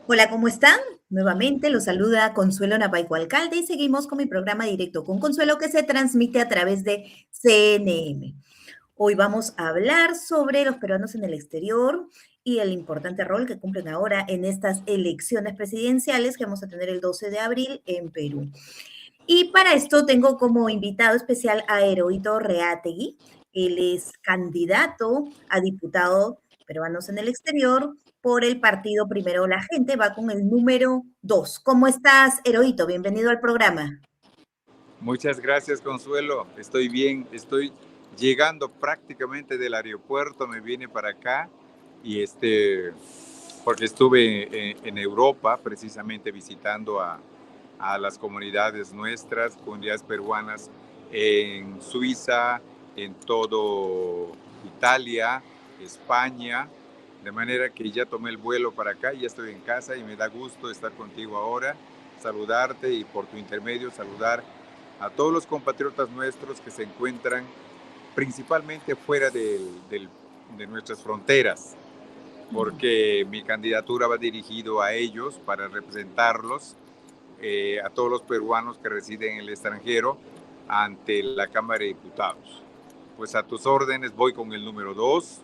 Hola, ¿cómo están? Nuevamente los saluda Consuelo Napaico Alcalde y seguimos con mi programa Directo con Consuelo que se transmite a través de CNM. Hoy vamos a hablar sobre los peruanos en el exterior y el importante rol que cumplen ahora en estas elecciones presidenciales que vamos a tener el 12 de abril en Perú. Y para esto tengo como invitado especial a Heroito Reategui. Él es candidato a diputado peruanos en el exterior por el partido Primero la Gente, va con el número 2. ¿Cómo estás, Heroito? Bienvenido al programa. Muchas gracias, Consuelo. Estoy bien, estoy llegando prácticamente del aeropuerto, me vine para acá y porque estuve en Europa precisamente visitando a las comunidades nuestras, comunidades peruanas en Suiza, en todo Italia, España, de manera que ya tomé el vuelo para acá, ya estoy en casa y me da gusto estar contigo ahora, saludarte y por tu intermedio saludar a todos los compatriotas nuestros que se encuentran principalmente fuera de nuestras fronteras, porque mi candidatura va dirigido a ellos para representarlos, a todos los peruanos que residen en el extranjero ante la Cámara de Diputados. Pues a tus órdenes voy con el número 2,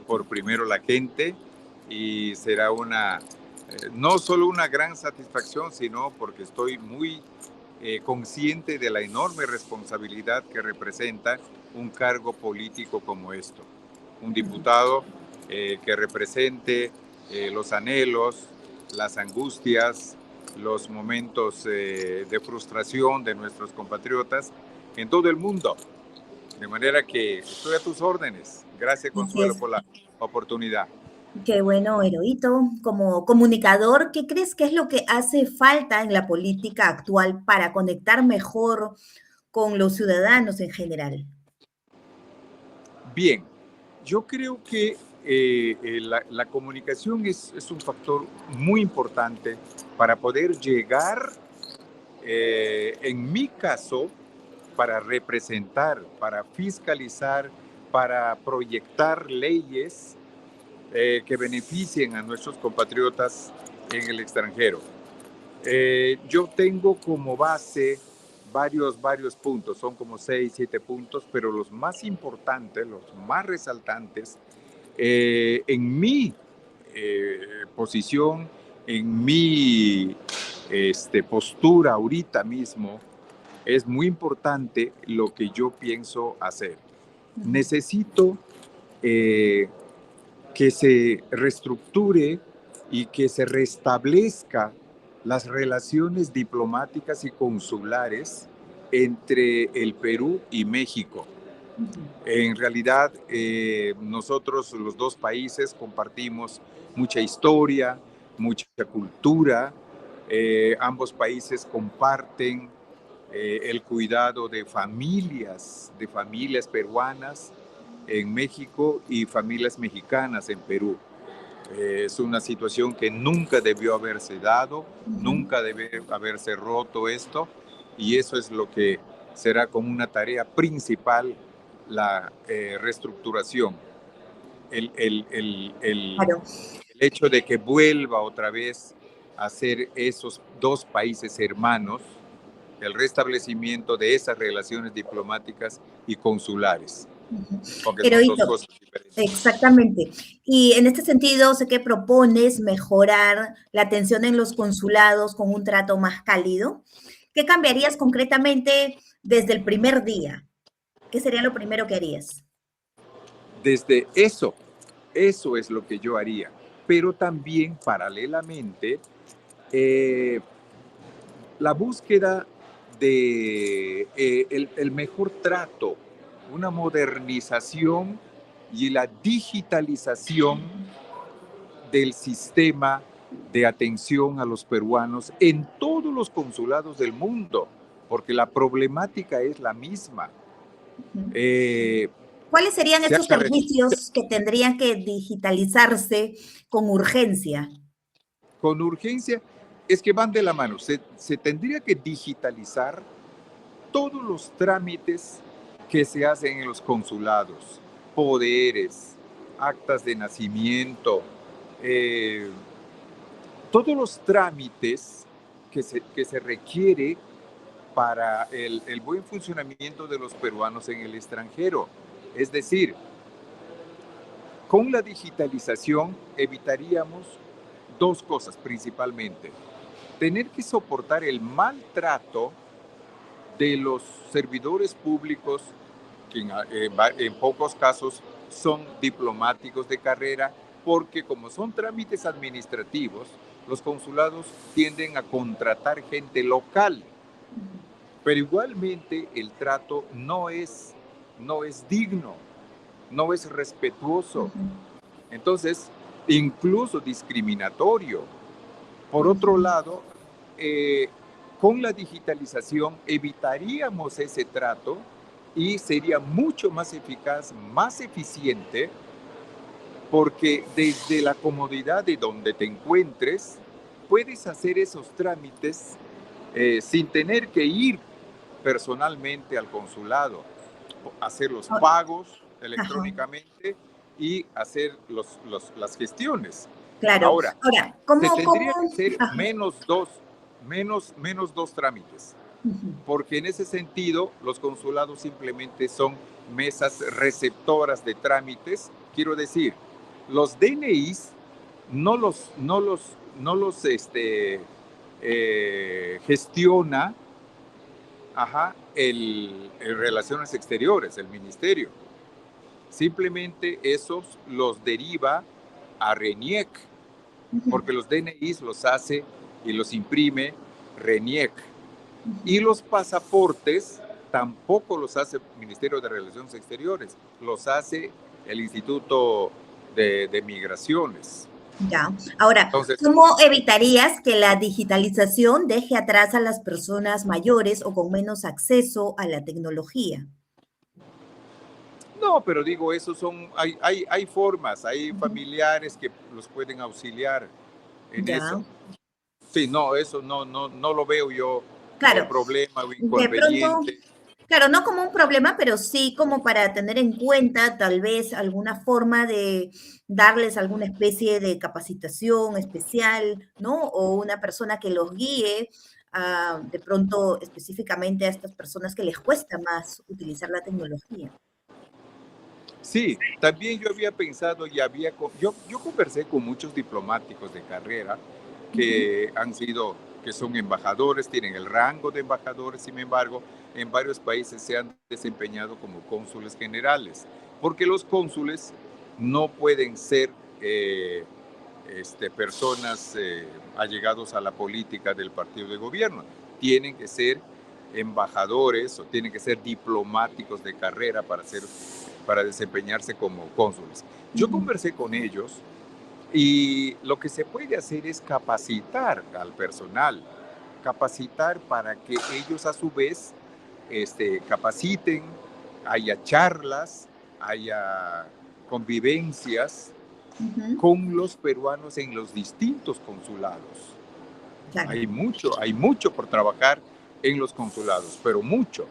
por Primero la Gente, y será no solo una gran satisfacción, sino porque estoy muy consciente de la enorme responsabilidad que representa un cargo político como esto. Un diputado que represente los anhelos, las angustias, los momentos de frustración de nuestros compatriotas en todo el mundo. De manera que estoy a tus órdenes. Gracias, Así Consuelo, es. por la oportunidad. Qué bueno, Heroito. Como comunicador, ¿qué crees que es lo que hace falta en la política actual para conectar mejor con los ciudadanos en general? Bien, yo creo que la comunicación es un factor muy importante para poder llegar, en mi caso, para representar, para fiscalizar, para proyectar leyes que beneficien a nuestros compatriotas en el extranjero. Yo tengo como base varios puntos, son como 6, 7 puntos, pero los más importantes, los más resaltantes, en mi posición, en mi postura ahorita mismo, es muy importante lo que yo pienso hacer. Necesito eh, que se reestructure y que se restablezca las relaciones diplomáticas y consulares entre el Perú y México. En realidad, nosotros los dos países compartimos mucha historia, mucha cultura. Ambos países comparten el cuidado de familias peruanas en México y familias mexicanas en Perú. Es una situación que nunca debió haberse dado, nunca debe haberse roto esto, y eso es lo que será como una tarea principal, la reestructuración. El, el, el, el, Claro. el hecho de que vuelva otra vez a ser esos dos países hermanos, el restablecimiento de esas relaciones diplomáticas y consulares, porque son dos Heroíto, cosas diferentes. exactamente. Y en este sentido, sé que propones mejorar la atención en los consulados con un trato más cálido. ¿Qué cambiarías concretamente desde el primer día? ¿Qué sería lo primero que harías? Desde eso es lo que yo haría, pero también paralelamente la búsqueda de el mejor trato, una modernización y la digitalización del sistema de atención a los peruanos en todos los consulados del mundo, porque la problemática es la misma. Eh, ¿Cuáles serían se ha estos servicios que tendrían que digitalizarse con urgencia? con urgencia, es que van de la mano. Se tendría que digitalizar todos los trámites que se hacen en los consulados, poderes, actas de nacimiento, eh, todos los trámites que se requiere para el buen funcionamiento de los peruanos en el extranjero. Es decir, con la digitalización evitaríamos dos cosas principalmente. Tener que soportar el maltrato de los servidores públicos, que en pocos casos son diplomáticos de carrera, porque como son trámites administrativos, los consulados tienden a contratar gente local, pero igualmente el trato no es digno, no es respetuoso, entonces incluso discriminatorio. Por otro lado, con la digitalización evitaríamos ese trato y sería mucho más eficaz, más eficiente, porque desde la comodidad de donde te encuentres, puedes hacer esos trámites sin tener que ir personalmente al consulado, hacer los pagos electrónicamente y hacer las gestiones. Claro. Ahora, ¿cómo tendría que ser menos dos trámites, porque en ese sentido los consulados simplemente son mesas receptoras de trámites. Quiero decir, los DNIs no los gestiona el Relaciones Exteriores, el ministerio. Simplemente esos los deriva a RENIEC, porque los DNIs los hace y los imprime RENIEC. Y los pasaportes tampoco los hace el Ministerio de Relaciones Exteriores, los hace el Instituto de Migraciones. Ya. Ahora, entonces, ¿cómo evitarías que la digitalización deje atrás a las personas mayores o con menos acceso a la tecnología? No, pero digo, esos son, hay formas, hay familiares que los pueden auxiliar en eso. Sí, no, eso no lo veo yo como problema o inconveniente. Claro, no como un problema, pero sí como para tener en cuenta tal vez alguna forma de darles alguna especie de capacitación especial, ¿no? O una persona que los guíe de pronto específicamente a estas personas que les cuesta más utilizar la tecnología. Sí, también yo había pensado y yo conversé con muchos diplomáticos de carrera que que son embajadores, tienen el rango de embajadores, sin embargo, en varios países se han desempeñado como cónsules generales, porque los cónsules no pueden ser personas allegados a la política del partido de gobierno, tienen que ser embajadores o tienen que ser diplomáticos de carrera para desempeñarse como cónsules. Yo conversé con ellos y lo que se puede hacer es capacitar al personal, capacitar para que ellos a su vez capaciten, haya charlas, haya convivencias con los peruanos en los distintos consulados. Claro. Hay mucho por trabajar en los consulados, pero mucho.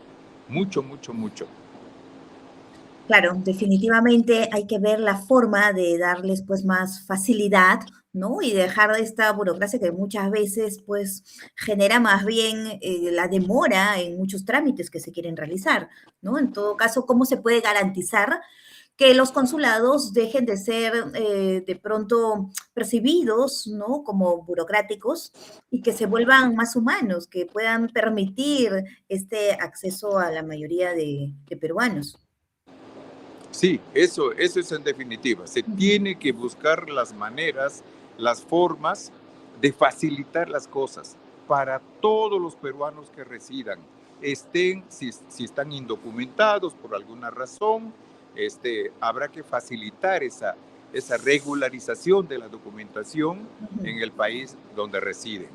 Claro, definitivamente hay que ver la forma de darles pues más facilidad, ¿no? Y dejar esta burocracia que muchas veces pues genera más bien la demora en muchos trámites que se quieren realizar, ¿no? En todo caso, ¿cómo se puede garantizar que los consulados dejen de ser de pronto percibidos, ¿no? Como burocráticos y que se vuelvan más humanos, que puedan permitir este acceso a la mayoría de peruanos? Sí, eso es en definitiva. Se tiene que buscar las maneras, las formas de facilitar las cosas para todos los peruanos que residan. Si están indocumentados por alguna razón, habrá que facilitar esa regularización de la documentación en el país donde residen.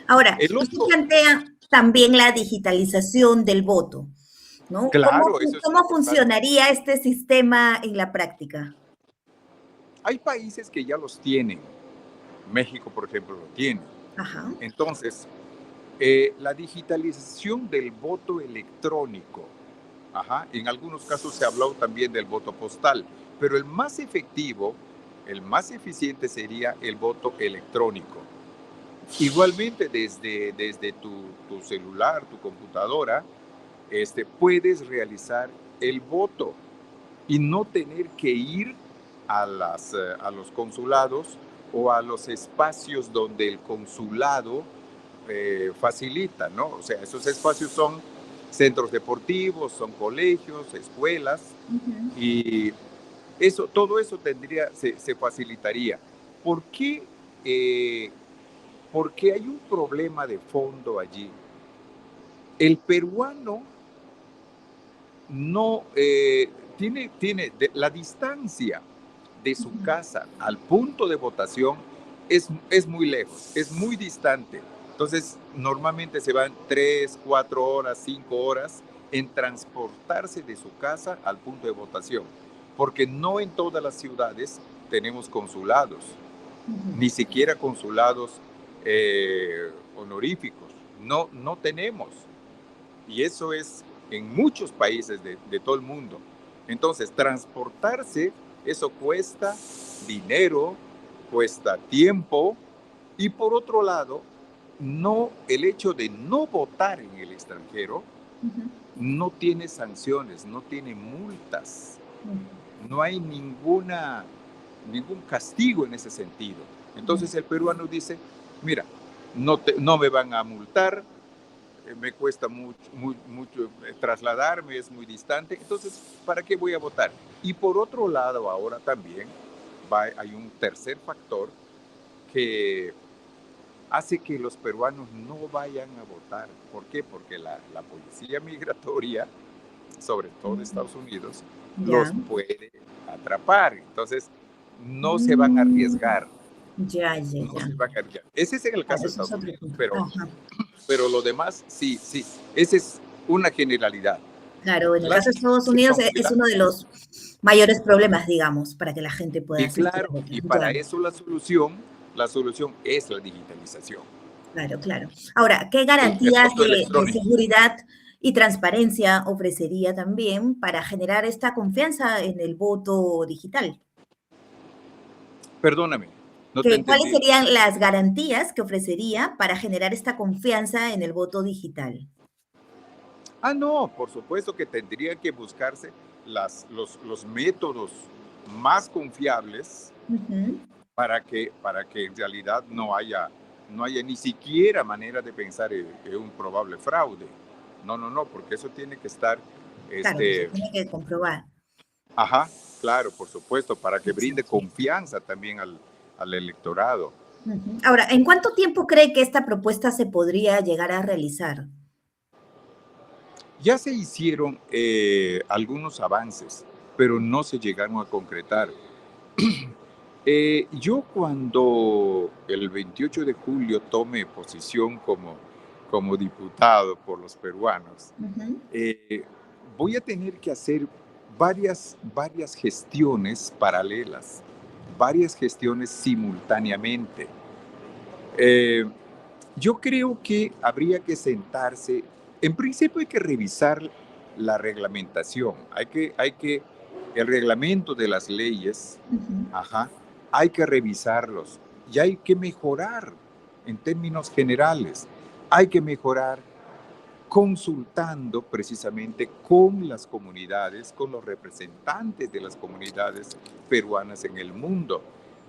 Ahora, esto plantea también la digitalización del voto, ¿no? Claro, ¿Cómo funcionaría este sistema en la práctica? Hay países que ya los tienen. México, por ejemplo, lo tiene. Ajá. Entonces, la digitalización del voto electrónico, en algunos casos se ha hablado también del voto postal, pero el más efectivo, el más eficiente sería el voto electrónico. Igualmente, desde tu celular, tu computadora, puedes realizar el voto y no tener que ir a los consulados o a los espacios donde el consulado facilita, ¿no? O sea, esos espacios son centros deportivos, son colegios, escuelas, Ujú, y todo eso se facilitaría. ¿Por qué? Eh, Porque hay un problema de fondo allí. El peruano no tiene la distancia de su ujú. casa al punto de votación es muy lejos, es muy distante. Entonces, normalmente se van 3, 4 horas, 5 horas en transportarse de su casa al punto de votación, porque no en todas las ciudades tenemos consulados, Ujú. ni siquiera consulados honoríficos. No, no tenemos. Y eso es en muchos países de todo el mundo. Entonces, transportarse, eso cuesta dinero, cuesta tiempo, y por otro lado, el hecho de no votar en el extranjero Ujú, no tiene sanciones, no tiene multas, ujú, no hay ningún castigo en ese sentido. ujú. Entonces el peruano dice, mira, no me van a multar, me cuesta mucho trasladarme, es muy distante, entonces, ¿para qué voy a votar? Y por otro lado, ahora también hay un tercer factor que hace que los peruanos no vayan a votar. ¿Por qué? Porque la policía migratoria, sobre todo de Mm, Estados Unidos, ya. los puede atrapar. Entonces, no se van a Mm, arriesgar. ya, ya, No ya. se van a arriesgar. Ese es en el Claro, caso de eso es Estados otro Unidos, punto. pero Ajá. lo demás, sí, sí. Esa es una generalidad. Claro, en el Las caso de Estados Unidos es excepciones, uno de los mayores problemas, digamos, para que la gente pueda y asistir a claro, votar. y para Ya, eso la solución es la digitalización, claro, claro. Ahora, ¿qué el garantías voto de electrónico. seguridad y transparencia ofrecería también para generar esta confianza en el voto digital? Perdóname, no te ¿Cuáles entendí. serían las garantías que ofrecería para generar esta confianza en el voto digital? Ah, no, por supuesto que tendrían que buscarse los métodos más confiables Ujú. para que en realidad no haya ni siquiera manera de pensar en un probable fraude. No, no, no, porque eso tiene que estar, Claro, que se este, tiene que comprobar. ajá, claro, por supuesto, para que brinde Exacto. confianza también al electorado. Ujú. Ahora, ¿en cuánto tiempo cree que esta propuesta se podría llegar a realizar? Ya se hicieron algunos avances, pero no se llegaron a concretar. Yo cuando el 28 de julio tome posición como diputado por los peruanos, Ujú. eh, voy a tener que hacer varias gestiones paralelas, varias gestiones simultáneamente. Eh, yo creo que habría que sentarse, en principio hay que revisar la reglamentación, el reglamento de las leyes, Ujú. ajá, hay que revisarlos y hay que mejorar en términos generales, hay que mejorar consultando precisamente con las comunidades, con los representantes de las comunidades peruanas en el mundo.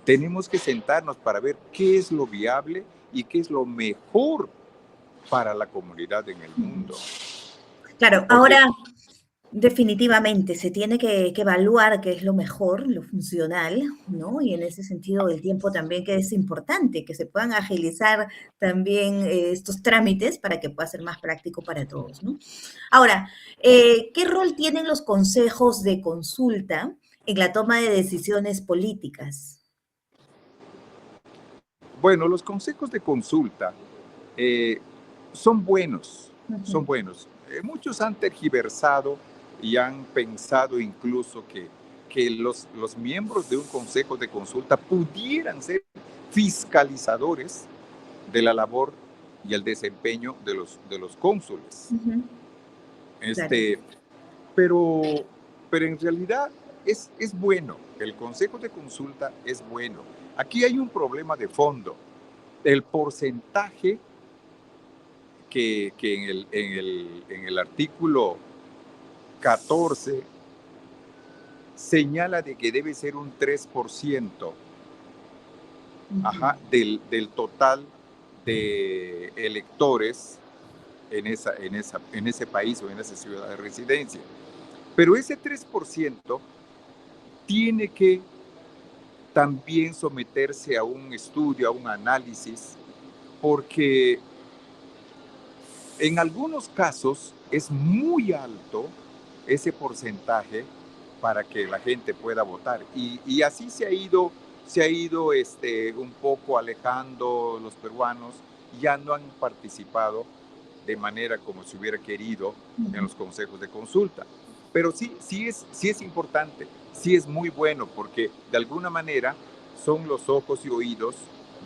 Tenemos que sentarnos para ver qué es lo viable y qué es lo mejor para la comunidad en el Ujú. mundo. Claro, Porque, ahora definitivamente se tiene que evaluar qué es lo mejor, lo funcional, ¿no? Y en ese sentido el tiempo también que es importante, que se puedan agilizar también estos trámites para que pueda ser más práctico para todos, ¿no? Ahora, ¿qué rol tienen los consejos de consulta en la toma de decisiones políticas? bueno, los consejos de consulta eh, son buenos, son Ujú, buenos. Muchos han tergiversado y han pensado incluso que los miembros de un consejo de consulta pudieran ser fiscalizadores de la labor y el desempeño de los cónsules. ujú, claro. Este, pero, pero en realidad es bueno, el consejo de consulta es bueno. Aquí hay un problema de fondo. el porcentaje que en el artículo 14 señala de que debe ser un 3% del total de electores en ese país o en esa ciudad de residencia. Pero ese 3% tiene que también someterse a un estudio, a un análisis, porque en algunos casos es muy alto ese porcentaje para que la gente pueda votar. Y así se ha ido un poco alejando los peruanos, ya no han participado de manera como se hubiera querido en los consejos de consulta. Pero sí es importante, sí es muy bueno, porque de alguna manera son los ojos y oídos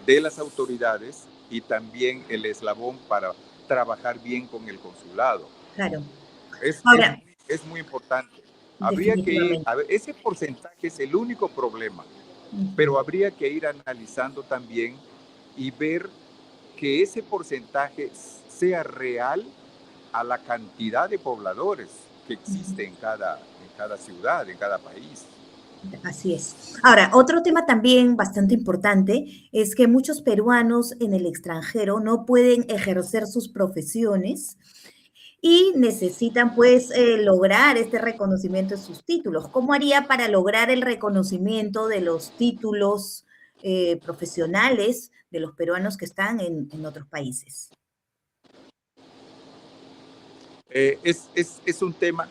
de las autoridades y también el eslabón para trabajar bien con el consulado. Claro. Ahora, Es muy importante. Habría que ir, definitivamente. ese porcentaje es el único problema, pero habría que ir analizando también y ver que ese porcentaje sea real a la cantidad de pobladores que existe en cada ciudad, en cada país. Así es. Ahora, otro tema también bastante importante es que muchos peruanos en el extranjero no pueden ejercer sus profesiones y necesitan pues lograr este reconocimiento de sus títulos. ¿Cómo haría para lograr el reconocimiento de los títulos profesionales de los peruanos que están en otros países? Es un tema,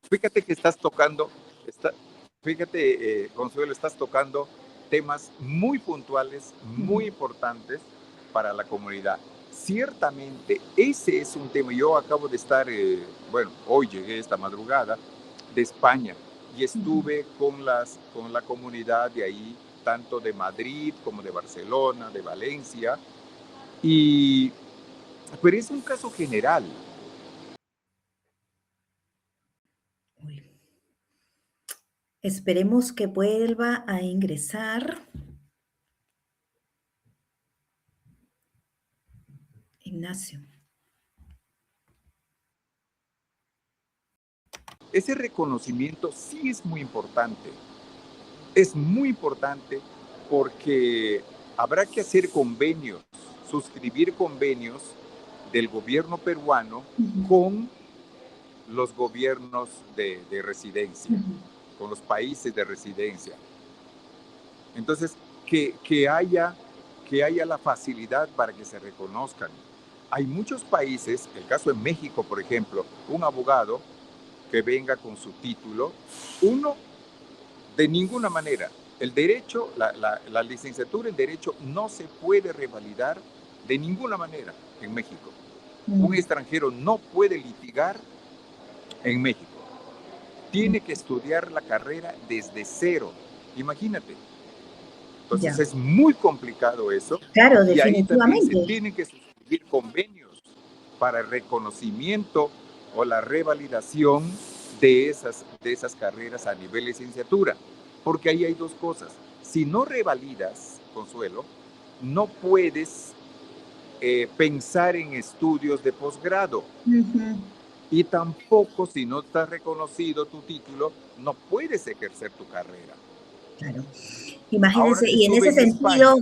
fíjate que estás tocando, Consuelo, estás tocando temas muy puntuales, muy importantes para la comunidad. Ciertamente, ese es un tema. Yo acabo de estar, hoy llegué esta madrugada de España y estuve con la comunidad de ahí, tanto de Madrid como de Barcelona, de Valencia, pero es un caso general. Esperemos que vuelva a ingresar. Ignacio. Ese reconocimiento sí es muy importante. Es muy importante porque habrá que hacer convenios, suscribir convenios del gobierno peruano con los gobiernos de residencia, con los países de residencia. Entonces, que haya la facilidad para que se reconozcan. Hay muchos países, el caso de México, por ejemplo, un abogado que venga con su título, de ninguna manera. El derecho, la licenciatura en Derecho no se puede revalidar de ninguna manera en México. Un extranjero no puede litigar en México. Tiene que estudiar la carrera desde cero. Imagínate. Entonces es muy complicado eso. Claro, y ahí también definitivamente. se tienen que suscribir convenios para el reconocimiento o la revalidación de esas carreras a nivel licenciatura. Porque ahí hay dos cosas. Si no revalidas, Consuelo, no puedes pensar en estudios de posgrado. Y tampoco, si no está reconocido tu título, no puedes ejercer tu carrera. Claro. Imagínense, y en ese sentido,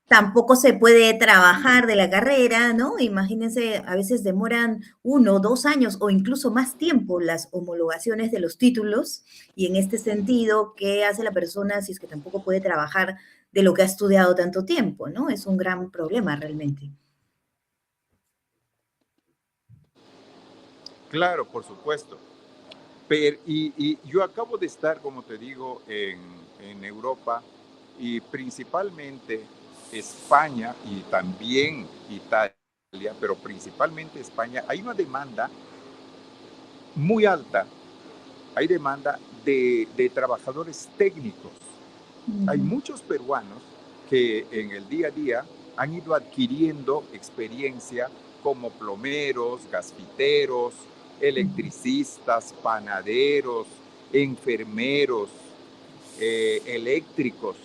tampoco se puede trabajar de la carrera, ¿no? Imagínense, a veces demoran 1 o 2 años o incluso más tiempo las homologaciones de los títulos, y en este sentido, ¿qué hace la persona si es que tampoco puede trabajar de lo que ha estudiado tanto tiempo, ¿no? Es un gran problema realmente. Claro, por supuesto. Y yo acabo de estar, como te digo, en Europa y principalmente España y también Italia, pero principalmente España. Hay una demanda muy alta, hay demanda de trabajadores técnicos. Hay muchos peruanos que en el día a día han ido adquiriendo experiencia como plomeros, gasfiteros, electricistas, panaderos, enfermeros, eléctricos.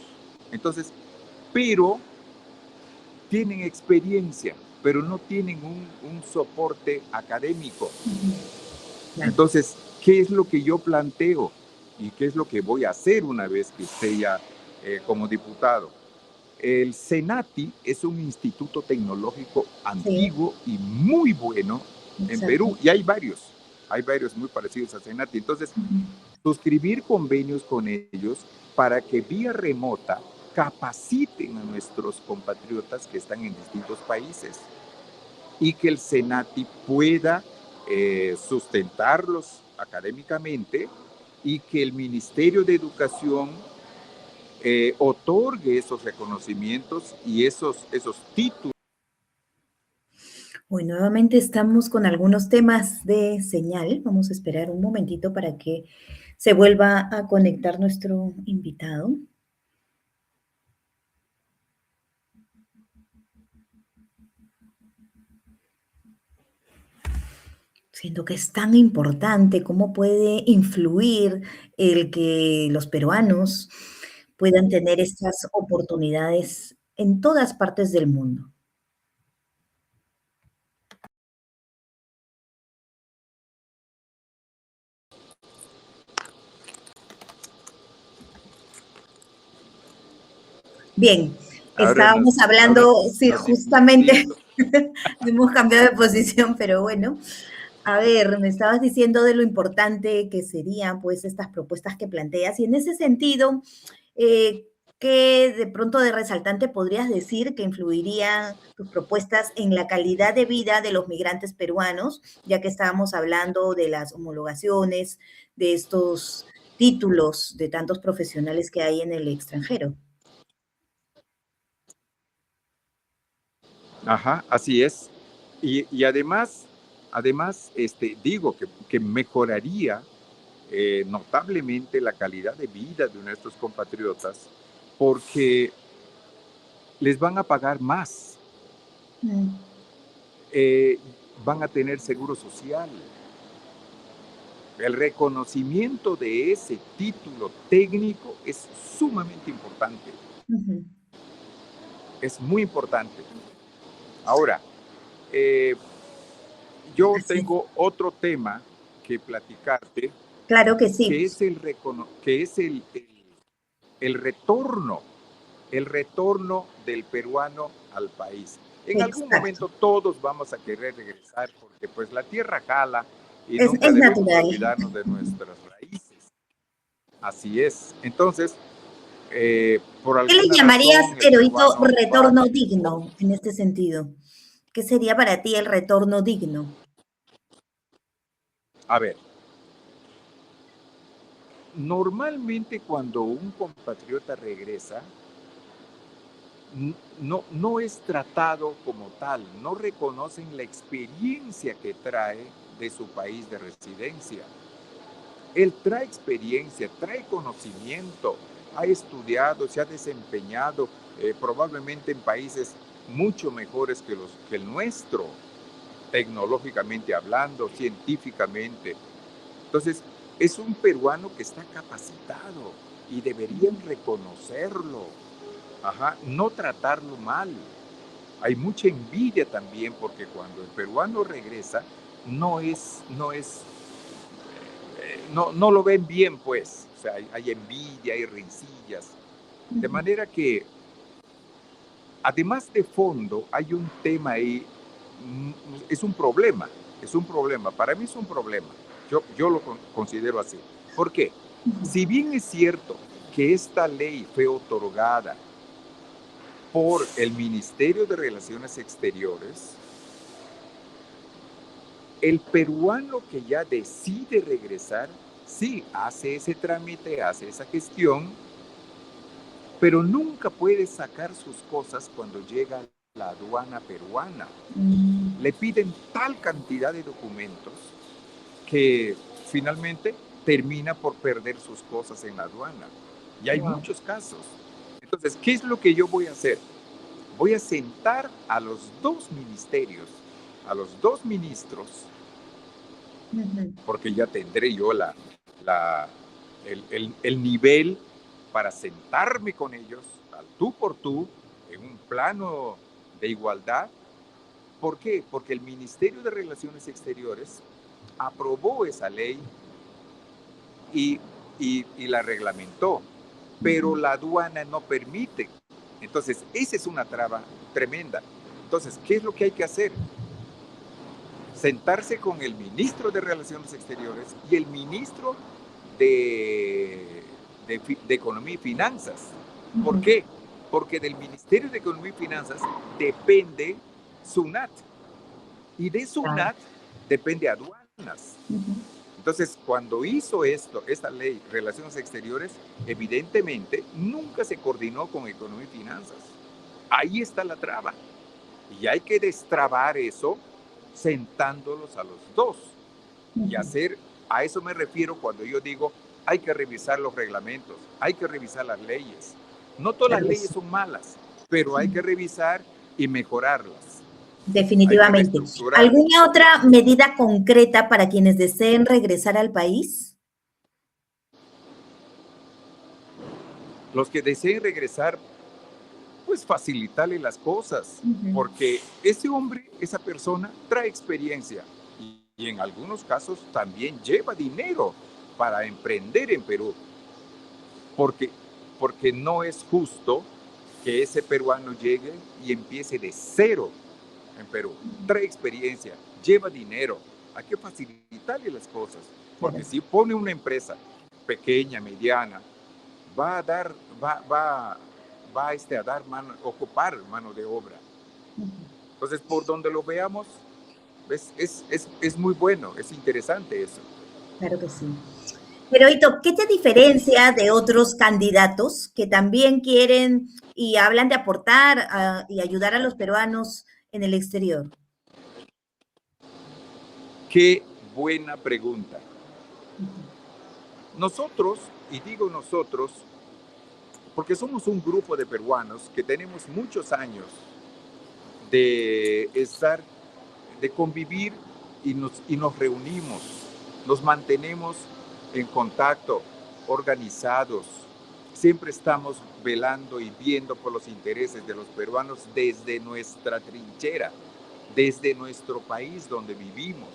Entonces, pero tienen experiencia, pero no tienen un soporte académico. Claro. Entonces, ¿qué es lo que yo planteo? ¿Y qué es lo que voy a hacer una vez que esté ya como diputado? El Senati es un instituto tecnológico Sí, antiguo y muy bueno en exacto. Perú, y hay varios muy parecidos a Senati. Entonces, suscribir convenios con ellos para que vía remota capaciten a nuestros compatriotas que están en distintos países y que el Senati pueda sustentarlos académicamente y que el Ministerio de Educación otorgue esos reconocimientos y esos títulos. Hoy nuevamente estamos con algunos temas de señal. Vamos a esperar un momentito para que se vuelva a conectar nuestro invitado. Siento que es tan importante cómo puede influir el que los peruanos puedan tener estas oportunidades en todas partes del mundo. Bien, Ahora nos, estábamos hablando, sí, nos justamente listo. hemos cambiado de posición, pero bueno. A ver, me estabas diciendo de lo importante que serían, pues, estas propuestas que planteas, y en ese sentido, ¿qué de pronto de resaltante podrías decir que influirían tus propuestas en la calidad de vida de los migrantes peruanos, ya que estábamos hablando de las homologaciones, de estos títulos de tantos profesionales que hay en el extranjero? Ajá, así es. Y además digo que mejoraría notablemente la calidad de vida de nuestros compatriotas porque les van a pagar más, Mm, eh, van a tener seguro social. El reconocimiento de ese título técnico es sumamente importante, ujú. es muy importante. Ahora, eh, yo Así es. tengo otro tema que platicarte, Claro que sí. que es el retorno, el retorno del peruano al país. En algún Exacto. momento todos vamos a querer regresar porque pues la tierra jala y nunca Es debemos natural. olvidarnos de nuestras raíces. Así es. Entonces, por ¿Qué le alguna llamarías, razón el Heroito, peruano va a retorno venir. digno en este sentido? ¿Qué sería para ti el retorno digno? A ver, normalmente cuando un compatriota regresa, no es tratado como tal, no reconocen la experiencia que trae de su país de residencia. Él trae experiencia, trae conocimiento, ha estudiado, se ha desempeñado probablemente en países mucho mejores que el nuestro, tecnológicamente hablando, científicamente. Entonces, es un peruano que está capacitado y deberían reconocerlo. Ajá, no tratarlo mal. Hay mucha envidia también porque cuando el peruano regresa no lo ven bien, pues. O sea, hay envidia, hay rencillas. De Ujú. manera que, además de fondo, hay un tema ahí, es un problema, es un problema. Para mí es un problema. Yo lo considero así. ¿Por qué? Ujú. Si bien es cierto que esta ley fue otorgada por el Ministerio de Relaciones Exteriores, el peruano que ya decide regresar, sí, hace ese trámite, hace esa gestión, pero nunca puede sacar sus cosas cuando llega a la aduana peruana. Mm, Le piden tal cantidad de documentos que finalmente termina por perder sus cosas en la aduana. Y hay wow. muchos casos. Entonces, ¿qué es lo que yo voy a hacer? Voy a sentar a los dos ministerios, a los dos ministros, Ujú. porque ya tendré yo la, el nivel para sentarme con ellos al tú por tú en un plano de igualdad. ¿Por qué? Porque el Ministerio de Relaciones Exteriores aprobó esa ley y la reglamentó, pero la aduana no permite. Entonces, esa es una traba tremenda. Entonces, ¿qué es lo que hay que hacer? Sentarse con el ministro de Relaciones Exteriores y el ministro de Economía y Finanzas. ¿Por qué? Porque del Ministerio de Economía y Finanzas depende SUNAT y de SUNAT depende aduanas. Entonces, cuando hizo esta ley, Relaciones Exteriores, evidentemente nunca se coordinó con Economía y Finanzas. Ahí está la traba. Y hay que destrabar eso sentándolos a los dos. Y hacer, a eso me refiero cuando yo digo, hay que revisar los reglamentos, hay que revisar las leyes. No todas las leyes son malas, pero hay que revisar y mejorarlas. Definitivamente. ¿Alguna otra medida concreta para quienes deseen regresar al país? Los que deseen regresar, pues facilitarle las cosas, porque ese hombre, esa persona, trae experiencia y en algunos casos también lleva dinero para emprender en Perú, porque no es justo que ese peruano llegue y empiece de cero en Perú. Trae experiencia, lleva dinero, hay que facilitarle las cosas, porque si pone una empresa pequeña, mediana, va a dar, ocupar mano de obra. Entonces, por donde lo veamos, es muy bueno, es interesante eso. Claro que sí. Pero, Ito, ¿qué te diferencia de otros candidatos que también quieren y hablan de aportar y ayudar a los peruanos en el exterior? Qué buena pregunta. Nosotros, y digo nosotros, porque somos un grupo de peruanos que tenemos muchos años de estar, de convivir y nos reunimos, nos mantenemos en contacto, organizados, siempre estamos velando y viendo por los intereses de los peruanos desde nuestra trinchera, desde nuestro país donde vivimos.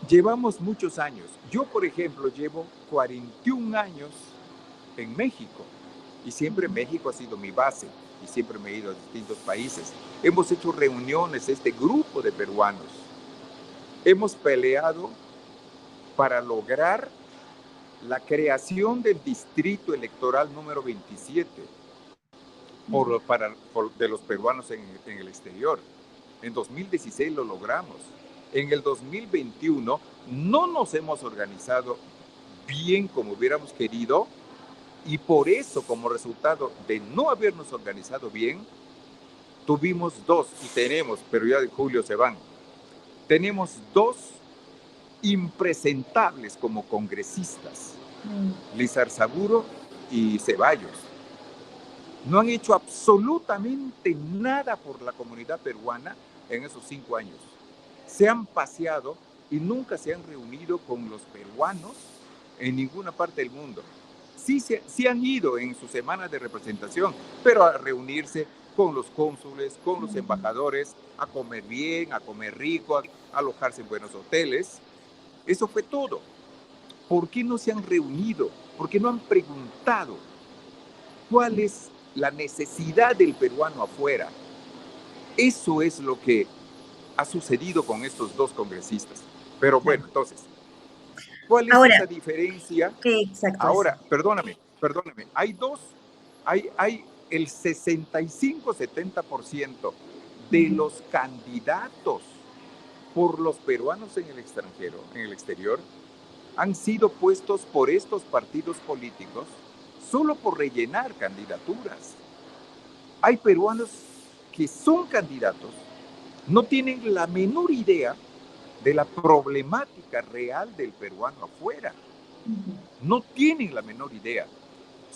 Llevamos muchos años. Yo, por ejemplo, llevo 41 años en México y siempre México ha sido mi base y siempre me he ido a distintos países. Hemos hecho reuniones, este grupo de peruanos. Hemos peleado para lograr la creación del distrito electoral número 27 de los peruanos en el exterior. En 2016 lo logramos. En el 2021 no nos hemos organizado bien como hubiéramos querido y por eso, como resultado de no habernos organizado bien, tuvimos dos y tenemos, pero ya de julio se van, tenemos dos impresentables como congresistas, Lizarzaburo y Ceballos. No han hecho absolutamente nada por la comunidad peruana en esos 5 años. Se han paseado y nunca se han reunido con los peruanos en ninguna parte del mundo. Sí han ido en sus semanas de representación, pero a reunirse con los cónsules, con los embajadores, a comer bien, a comer rico, a alojarse en buenos hoteles. Eso fue todo. ¿Por qué no se han reunido? ¿Por qué no han preguntado cuál es la necesidad del peruano afuera? Eso es lo que ha sucedido con estos dos congresistas. Pero bueno, entonces, ¿cuál es esa diferencia? Exacto. Ahora, perdóname, hay el 65-70% de los candidatos por los peruanos en el extranjero, en el exterior, han sido puestos por estos partidos políticos solo por rellenar candidaturas. Hay peruanos que son candidatos, no tienen la menor idea de la problemática real del peruano afuera. No tienen la menor idea.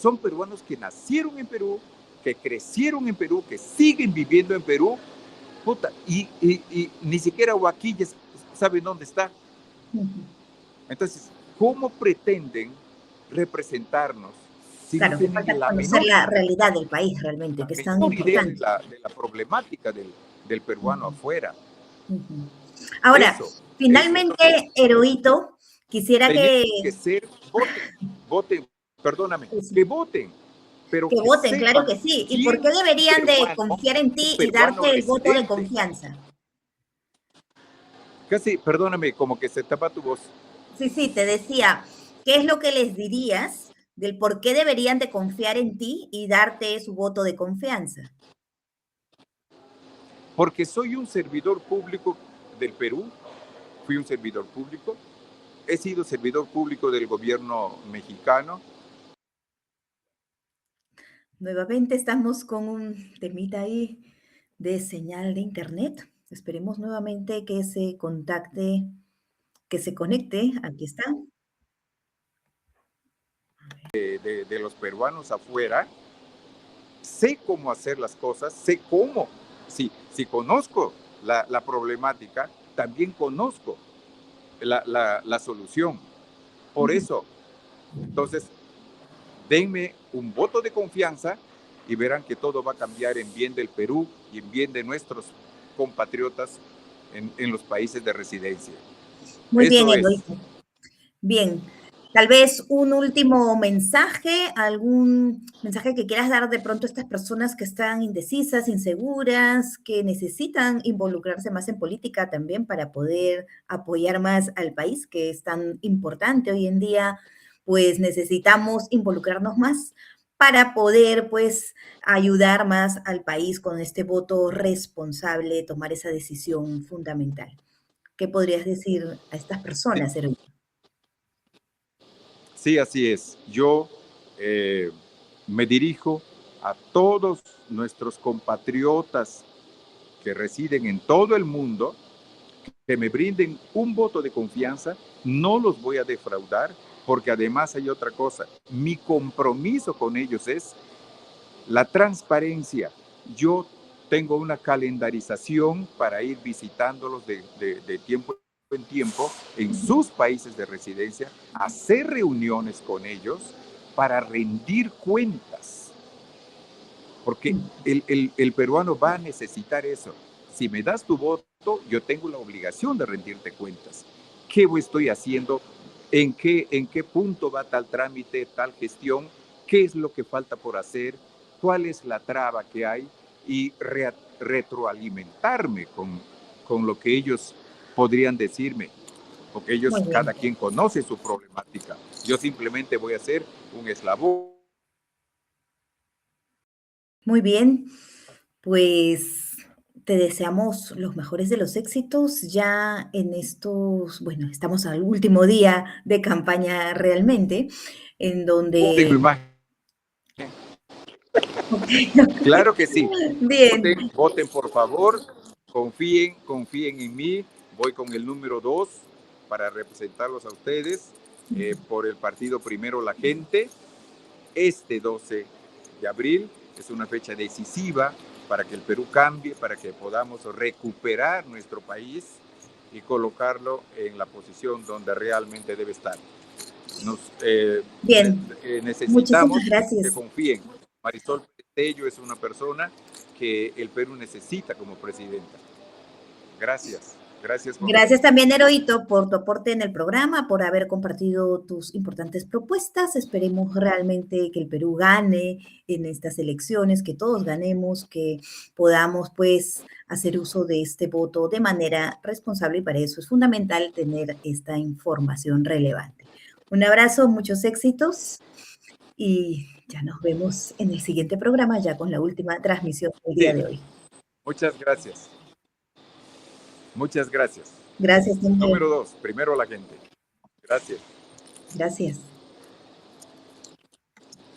Son peruanos que nacieron en Perú, que crecieron en Perú, que siguen viviendo en Perú, y ni siquiera Huaquillas saben dónde está. Entonces, ¿cómo pretenden representarnos si no Claro, que tienen falta la conocer menor la idea, realidad del país realmente, la que es tan menor idea importante. de la problemática del peruano Ujú, afuera. ujú. Ahora, Eso. Entonces, finalmente, Heroíto, quisiera tenemos que, que ser, voten, perdóname, pues, que voten, pero que que voten, claro sepan que sí. ¿Y por qué quién deberían de confiar en un ti y peruano darte el voto de residente. confianza? Casi, perdóname, como que se tapa tu voz. Sí, sí, te decía, ¿qué es lo que les dirías del por qué deberían de confiar en ti y darte su voto de confianza? Porque soy un servidor público del Perú, fui un servidor público, he sido servidor público del gobierno mexicano. Nuevamente estamos con un temita ahí de señal de internet. Esperemos nuevamente que se contacte, que se conecte. Aquí está. De los peruanos afuera, sé cómo hacer las cosas, sé cómo. Si conozco la problemática, también conozco la solución. Por Ujú. eso, entonces, denme un voto de confianza y verán que todo va a cambiar en bien del Perú y en bien de nuestros compatriotas en los países de residencia. Muy bien, Eso es. Eloísa. Bien, tal vez un último mensaje, algún mensaje que quieras dar de pronto a estas personas que están indecisas, inseguras, que necesitan involucrarse más en política también para poder apoyar más al país, que es tan importante hoy en día, pues necesitamos involucrarnos más para poder pues ayudar más al país con este voto responsable, tomar esa decisión fundamental. ¿Qué podrías decir a estas personas, Heroína? Sí, así es. Yo me dirijo a todos nuestros compatriotas que residen en todo el mundo, que me brinden un voto de confianza. No los voy a defraudar, porque además hay otra cosa. Mi compromiso con ellos es la transparencia. Yo tengo una calendarización para ir visitándolos de tiempo en tiempo en sus países de residencia, hacer reuniones con ellos para rendir cuentas, porque el peruano va a necesitar eso. Si me das tu voto, yo tengo la obligación de rendirte cuentas. ¿Qué estoy haciendo? En qué punto va tal trámite, tal gestión? ¿Qué es lo que falta por hacer? ¿Cuál es la traba que hay? Y retroalimentarme con lo que ellos podrían decirme, porque Muy ellos, cada bien. quien conoce su problemática. Yo simplemente voy a ser un eslabón. Muy bien, pues te deseamos los mejores de los éxitos ya en estos, bueno, estamos al último día de campaña realmente, en donde, ok, Claro que sí. bien, Voten, voten por favor, confíen en mí. Voy con el número 2 para representarlos a ustedes por el partido Primero la Gente. Este 12 de abril es una fecha decisiva para que el Perú cambie, para que podamos recuperar nuestro país y colocarlo en la posición donde realmente debe estar. Nos bien, muchísimas necesitamos que gracias. confíen. Marisol Petello es una persona que el Perú necesita como presidenta. Gracias, gracias Gracias Consuelo. también, Heroito, por tu aporte en el programa, por haber compartido tus importantes propuestas. Esperemos realmente que el Perú gane en estas elecciones, que todos ganemos, que podamos pues hacer uso de este voto de manera responsable y para eso es fundamental tener esta información relevante. Un abrazo, muchos éxitos y ya nos vemos en el siguiente programa, ya con la última transmisión del día Sí, de hoy. muchas gracias. Muchas gracias. Gracias, Número también. 2, primero la gente. Gracias. Gracias.